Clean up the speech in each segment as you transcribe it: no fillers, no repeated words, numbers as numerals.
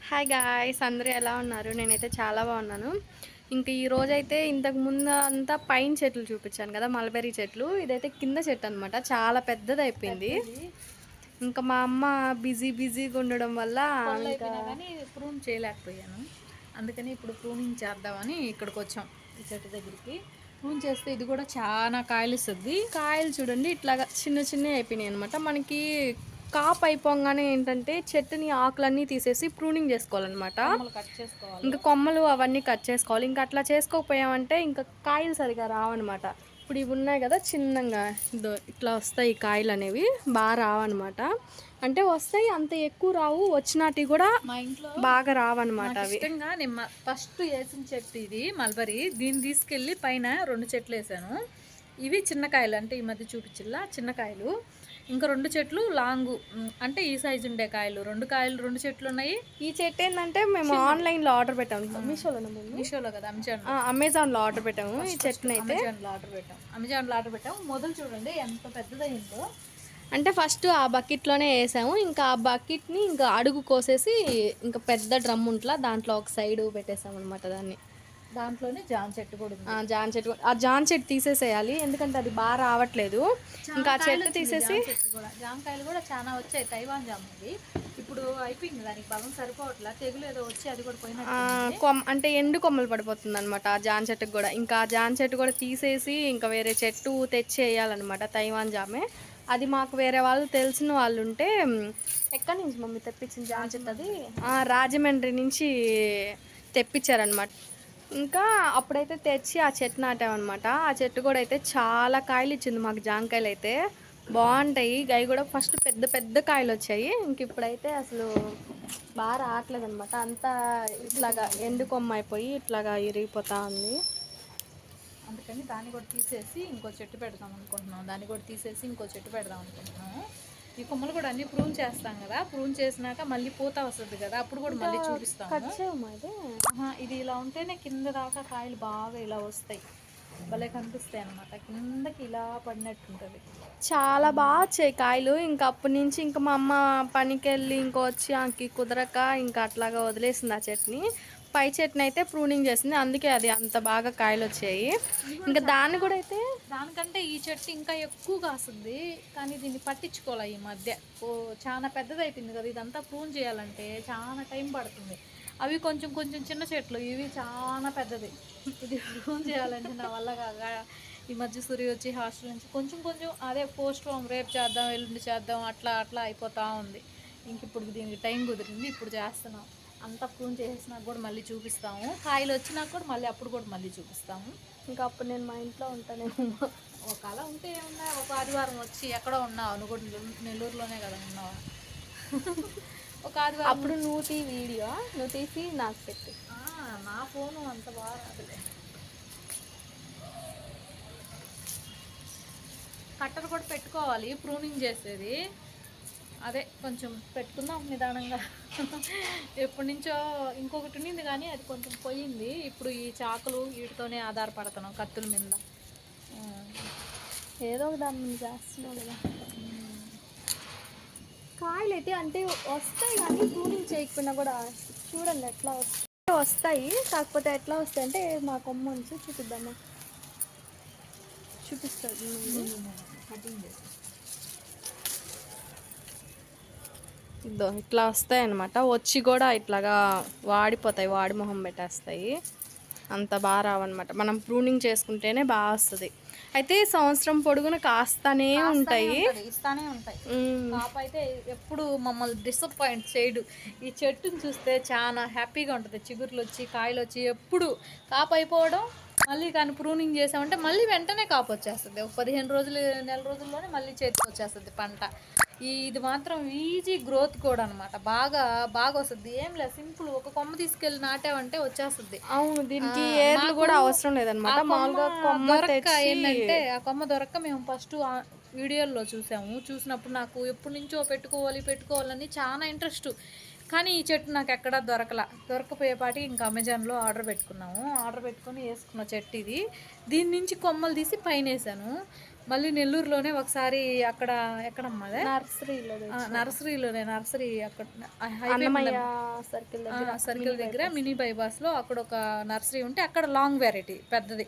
Hi guys, అందరూ ఎలా ఉన్నారు? నేనైతే చాలా బాగున్నాను. ఇంకా ఈ రోజైతే ఇంతకు ముందు అంతా పైన చెట్లు చూపించాను కదా, మల్బెర్రీ చెట్లు. ఇదైతే కింద చెట్టు అనమాట, చాలా పెద్దది అయిపోయింది. ఇంకా మా అమ్మ బిజీగా ఉండడం వల్ల కానీ ప్రూన్ చేయలేకపోయాను. అందుకని ఇప్పుడు ప్రూనింగ్ చేద్దామని ఇక్కడికి వచ్చాం, ఈ చెట్టు దగ్గరికి. ప్రూన్ చేస్తే ఇది కూడా చాలా కాయలు ఇస్తుంది. కాయలు చూడండి ఇట్లాగా చిన్నవి అయిపోయినాయి అనమాట. మనకి కాపు అయిపోగానే ఏంటంటే చెట్టుని ఆకులన్నీ తీసేసి ప్రూనింగ్ చేసుకోవాలన్నమాట. కట్ చేసుకోవాలి, ఇంకా కొమ్మలు అవన్నీ కట్ చేసుకోవాలి. ఇంకా అట్లా చేసుకోకపోయామంటే ఇంకా కాయలు సరిగా రావన్నమాట. ఇప్పుడు ఇవి ఉన్నాయి కదా చిన్నగా, ఇట్లా వస్తాయి కాయలు అనేవి, బాగా రావన్నమాట. అంటే వస్తాయి, అంత ఎక్కువ రావు, వచ్చినట్టు కూడా మా ఇంట్లో బాగా రావన్నమాట. అవి నేను ఫస్ట్ వేసిన చెట్టు ఇది మల్బరీ. దీన్ని తీసుకెళ్ళి పైన 2 చెట్లు వేసాను. ఇవి చిన్న కాయలు, అంటే ఈ మధ్య చూపించిల్లా చిన్న కాయలు. ఇంకా 2 చెట్లు లాంగ్, అంటే ఈ సైజు ఉండే కాయలు. 2 చెట్లు ఉన్నాయి. ఈ చెట్టు ఏంటంటే మేము ఆన్లైన్లో ఆర్డర్ పెట్టాము, మీషోలో కదా, అమెజాన్లో ఆర్డర్ పెట్టాము. ఈ చెట్టుని అయితే అమెజాన్లో ఆర్డర్ పెట్టాము. మొదలు చూడండి ఎంత పెద్దదైందో. అంటే ఫస్ట్ ఆ బకెట్లోనే వేసాము. ఇంకా ఆ బకెట్ని ఇంకా అడుగు కోసేసి ఇంకా పెద్ద డ్రమ్ ఉంట్లా దాంట్లో ఒక సైడ్ పెట్టేసాము అనమాట. దాంట్లోనే జాన్ చెట్టు కూడా ఉంది. జాన్ చెట్టు తీసేసేయాలి, ఎందుకంటే అది బాగా రావట్లేదు. ఇంకా ఆ చెట్టు తీసేసి జామకాయలు కూడా చాలా వచ్చాయి. తైవాన్ జామ ఉంది. ఇప్పుడు అయిపోయింది, దానికి బలం సరిపోవట్లా. తెగులు ఏదో వచ్చి అది కూడా పోయినట్టు. అంటే ఎండు కొమ్మలు పడిపోతుంది అనమాట ఆ జాన్ చెట్టుకు కూడా. ఇంకా ఆ జాన్ చెట్టు కూడా తీసేసి ఇంకా వేరే చెట్టు తెచ్చి వేయాలన్నమాట, తైవాన్ జామే. అది మాకు వేరే వాళ్ళు తెలిసిన వాళ్ళు ఉంటే, ఎక్కడి నుంచి మమ్మీ తెప్పించిన జామ చెట్టు అది రాజమండ్రి నుంచి తెప్పించారనమాట. ఇంకా అప్పుడైతే తెచ్చి ఆ చెట్టు నాటామన్నమాట. ఆ చెట్టు కూడా అయితే చాలా కాయలు ఇచ్చింది మాకు, జామకాయలు అయితే బాగుంటాయి. అవి కూడా ఫస్ట్ పెద్ద కాయలు వచ్చాయి. ఇంక ఇప్పుడైతే అసలు బాగా రావట్లేదు అనమాట. అంతా ఇట్లాగా ఎండు కొమ్మ అయిపోయి ఇట్లాగా ఇరిగిపోతా ఉంది. అందుకని దాన్ని కూడా తీసేసి ఇంకో చెట్టు పెడదాం అనుకుంటున్నాం. ఈ కొమ్మలు కూడా అన్ని ప్రూన్ చేస్తాం కదా, ప్రూన్ చేసినాక మళ్ళీ పూత వస్తుంది కదా, అప్పుడు కూడా మళ్ళీ చూపిస్తాము. ఇది ఇలా ఉంటేనే కింద దాకా కాయలు బాగా ఇలా వస్తాయి, భలే కనిపిస్తాయి అనమాట. కిందకి ఇలా పడినట్టుంటుంది. చాలా బాగా వచ్చాయి కాయలు. ఇంకా అప్పటి నుంచి ఇంకా మా అమ్మ పనికి వెళ్ళి ఇంకో వచ్చి ఆకి కుదరక ఇంకా అట్లాగా వదిలేసింది ఆ చెట్టుని. పై చెట్టుని అయితే ప్రూనింగ్ చేసింది, అందుకే అది అంత బాగా కాయలు వచ్చాయి. ఇంకా దాన్ని కూడా అయితే దానికంటే ఈ చెట్టు ఇంకా ఎక్కువ కాస్తుంది, కానీ దీన్ని పట్టించుకోవాలి. ఈ మధ్య చాలా పెద్దది అయిపోయింది కదా, ఇదంతా ప్రూన్ చేయాలంటే చాలా టైం పడుతుంది. అవి కొంచెం చిన్న చెట్లు, ఇవి చాలా పెద్దది. ఇది ప్రూన్ చేయాలంటే నా వల్ల కాక ఈ మధ్య సూర్య వచ్చి హాస్టల్ నుంచి కొంచెం అదే పోస్ట్ పోన్, రేపు చేద్దాం ఎల్లుండి చేద్దాం అట్లా అయిపోతూ ఉంది. ఇంక ఇప్పుడు దీనికి టైం కుదిరింది, ఇప్పుడు చేస్తున్నాం. అంతా ప్రూన్ చేసినాక కూడా మళ్ళీ చూపిస్తాము. కాయలు వచ్చినాక కూడా మళ్ళీ అప్పుడు కూడా మళ్ళీ చూపిస్తాము. ఇంకా అప్పుడు నేను మా ఇంట్లో ఉంటానేమో. ఒకవేళ ఉంటే ఏమన్నా ఒక ఆదివారం వచ్చి ఎక్కడో ఉన్నావు, నువ్వు కూడా నెల్లూరులోనే కదా ఉన్నావా, ఒక ఆదివారం అప్పుడు నువ్వు వీడియో నువ్వు తీసి నాకు పెట్టు. నా ఫోను అంత బాగా రాదులే. కట్టర్ కూడా పెట్టుకోవాలి ప్రూనింగ్ చేసేది, అదే కొంచెం పెట్టుకుందాం నిదానంగా. ఎప్పటి నుంచో ఇంకొకటి ఉన్నింది కానీ అది కొంచెం పోయింది. ఇప్పుడు ఈ చాకులు వీటితోనే ఆధారపడుతున్నాం, కత్తుల మీద. ఏదో ఒక దాని మీద చేస్తున్నావు కదా. కాయలు అయితే అంటే వస్తాయి కానీ ప్రూనింగ్ చేయకపోయినా కూడా చూడండి ఎట్లా వస్తాయి. కాకపోతే ఎట్లా వస్తాయి అంటే మా కొమ్మ నుంచి చూపిద్దామా, చూపిస్తుంది కటింగ్ చేసి. ఇట్లా వస్తాయి అన్నమాట. వచ్చి కూడా ఇట్లాగా వాడిపోతాయి, వాడి మొహం పెట్టేస్తాయి. అంత బాగా రావన్నమాట. మనం ప్రూనింగ్ చేసుకుంటేనే బాగా వస్తుంది. అయితే సంవత్సరం పొడుగున కాస్తానే ఉంటాయి, ఇస్తానే ఉంటాయి. కాపు అయితే ఎప్పుడు మమ్మల్ని డిసప్పాయింట్ చేయడు. ఈ చెట్టుని చూస్తే చాలా హ్యాపీగా ఉంటుంది. చిగుర్లు వచ్చి కాయలు వచ్చి ఎప్పుడు కాపు అయిపోవడం, మళ్ళీ కానీ ప్రూనింగ్ చేసామంటే మళ్ళీ వెంటనే కాపు వచ్చేస్తుంది. ఒక 15 రోజులు, నెల రోజుల్లోనే మళ్ళీ చేతికి వచ్చేస్తుంది పంట. ఇది మాత్రం ఈజీ గ్రోత్ కూడా అనమాట, బాగా వస్తుంది. ఏం లేదు, సింపుల్. ఒక కొమ్మ తీసుకెళ్ళి నాటామంటే వచ్చేస్తుంది. అవును, దీనికి ఏర్లు కూడా అవసరం లేదనమాట. మామూలుగా కొమ్మ ఏంటంటే ఆ కొమ్మ దొరక్క మేము ఫస్ట్ వీడియోల్లో చూసినప్పుడు నాకు ఎప్పటి నుంచో పెట్టుకోవాలని చాలా ఇంట్రెస్ట్. కానీ ఈ చెట్టు నాకు ఎక్కడా దొరకపోయేపాటి ఇంకా అమెజాన్లో ఆర్డర్ పెట్టుకుని వేసుకున్న చెట్టు ఇది. దీని నుంచి కొమ్మలు తీసి పైన వేసాను. మళ్ళీ నెల్లూరులోనే ఒకసారి అక్కడ ఎక్కడమ్మదే నర్సరీలో నర్సరీలోనే నర్సరీ అక్కడ అన్నమయ్య సర్కిల్ దగ్గర సర్కిల్ దగ్గర మినీ బైపాస్లో అక్కడ ఒక నర్సరీ ఉంటే అక్కడ లాంగ్ వెరైటీ పెద్దది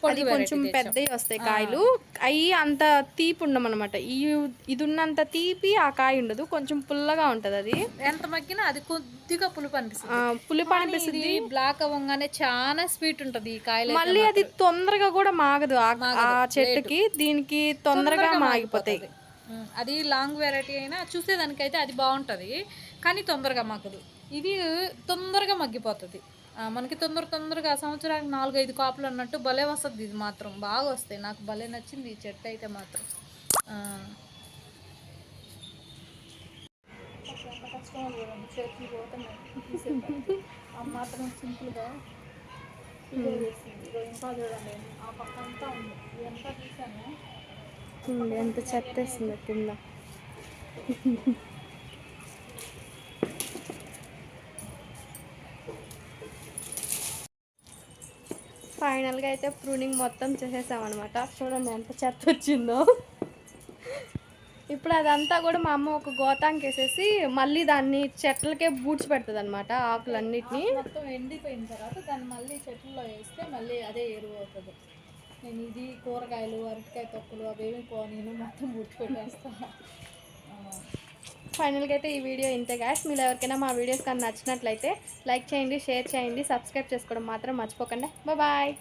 అది కొంచెం పెద్దవి వస్తాయి కాయలు. అవి అంత తీపి ఉండమన్నమాట. ఇది ఉన్నంత తీపి ఆ కాయ ఉండదు, కొంచెం పుల్లగా ఉంటుంది. అది ఎంత మగ్గినా అది కొద్దిగా పులుపు అనిపిస్తుంది. పులుపు అనిపిస్తుంది. బ్లాక్ అవ్వగానే చాలా స్వీట్ ఉంటుంది ఈ కాయలు. మళ్ళీ అది తొందరగా కూడా మాగదు ఆ చెట్టుకి, దీనికి తొందరగా మాగిపోతాయి. అది లాంగ్ వెరైటీ అయినా చూసేదానికైతే అది బాగుంటుంది, కానీ తొందరగా మాగదు. ఇది తొందరగా మగ్గిపోతుంది. మనకి తొందరగా సంవత్సరానికి 4-5 కాపులు అన్నట్టు భలే వస్తుంది. ఇది మాత్రం బాగా వస్తాయి. నాకు భలే నచ్చింది ఈ చెట్టు అయితే మాత్రం. చేతులు పోతున్నాయి మాత్రం సింపుల్గా ఇంకా చూడండి ఆ పక్క అంతా ఉంది. ఎంత తీసాను ఎంత చెత్త వేస్తుంది కింద. ఫైనల్గా అయితే ప్రూనింగ్ మొత్తం చేసేసామన్నమాట. చూడండి ఎంత చెత్త వచ్చిందో. ఇప్పుడు అదంతా కూడా మా అమ్మ ఒక గోతానికి వేసేసి మళ్ళీ దాన్ని చెట్లకే బూడ్చి పెడుతుంది అనమాట. ఆకులన్నిటినీ మొత్తం ఎండిపోయిన తర్వాత దాన్ని మళ్ళీ చెట్లలో వేస్తే మళ్ళీ అదే ఎరువు అవుతుంది. నేను ఇది కూరగాయలు అరటికాయ తొక్కులు అవేమి నేను మొత్తం బూడ్చి పెట్టేస్తాను. ఫైనల్గా అయితే ఈ వీడియో ఇంతే గాయ్స్. మీరు ఎవరికైనా మా వీడియోస్ కానీ నచ్చినట్లయితే లైక్ చేయండి, షేర్ చేయండి, సబ్స్క్రైబ్ చేసుకోవడం మాత్రం మర్చిపోకండి. బాయ్.